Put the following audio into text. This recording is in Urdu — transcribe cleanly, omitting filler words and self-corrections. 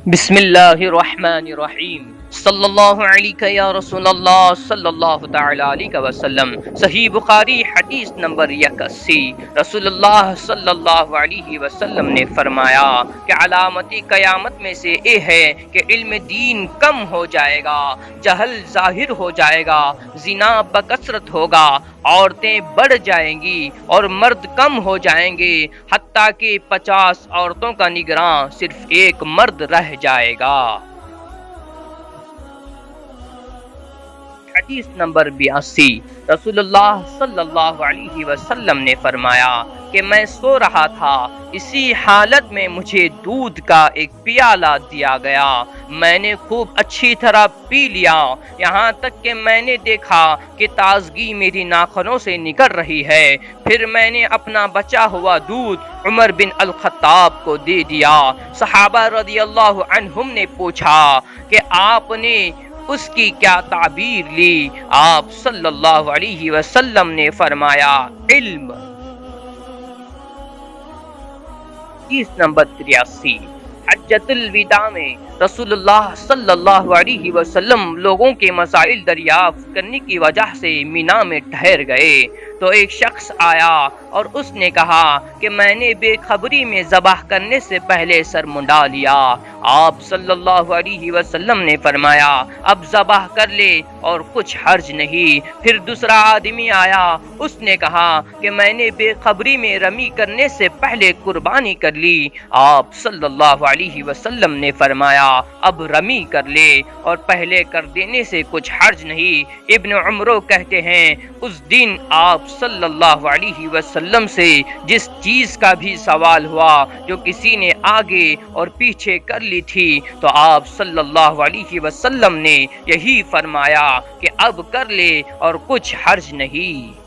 بسم اللہ الرحمن الرحیم صلی اللہ علیہ یا رسول اللہ صلی اللہ تعالی علیہ وسلم۔ صحیح بخاری حدیث نمبر 81۔ رسول اللہ صلی اللہ علیہ وسلم نے فرمایا کہ علامت قیامت میں سے یہ ہے کہ علم دین کم ہو جائے گا، جہل ظاہر ہو جائے گا، زنا بکثرت ہوگا، عورتیں بڑھ جائیں گی اور مرد کم ہو جائیں گے، حتیٰ کہ 50 عورتوں کا نگراں صرف ایک مرد رہ جائے گا۔ حدیث نمبر 82۔ رسول اللہ صلی اللہ علیہ وسلم نے فرمایا کہ میں سو رہا تھا، اسی حالت میں مجھے دودھ کا ایک پیالہ دیا گیا، میں نے خوب اچھی طرح پی لیا، یہاں تک کہ میں نے دیکھا کہ تازگی میری ناخنوں سے نکل رہی ہے، پھر میں نے اپنا بچا ہوا دودھ عمر بن الخطاب کو دے دیا۔ صحابہ رضی اللہ عنہم نے پوچھا کہ آپ نے اس کی کیا تعبیر لی؟ آپ صلی اللہ علیہ وسلم نے فرمایا علم۔ حدیث نمبر 83۔ حجۃ الوداع میں رسول اللہ صلی اللہ علیہ وسلم لوگوں کے مسائل دریافت کرنے کی وجہ سے مینا میں ٹھہر گئے تو ایک شخص آیا اور اس نے کہا کہ میں نے بے خبری میں ذبح کرنے سے پہلے سر منڈا لیا۔ آپ صلی اللہ علیہ وسلم نے فرمایا اب ذبح کر لے اور کچھ حرج نہیں۔ پھر دوسرا آدمی آیا، اس نے کہا کہ میں نے بے خبری میں رمی کرنے سے پہلے قربانی کر لی۔ آپ صلی اللہ علیہ وسلم نے فرمایا اب رمی کر لے اور پہلے کر دینے سے کچھ حرج نہیں۔ ابن عمرو کہتے ہیں اس دن آپ صلی اللہ علیہ وسلم سے جس چیز کا بھی سوال ہوا جو کسی نے آگے اور پیچھے کر لی تھی تو آپ صلی اللہ علیہ وسلم نے یہی فرمایا کہ اب کر لے اور کچھ حرج نہیں۔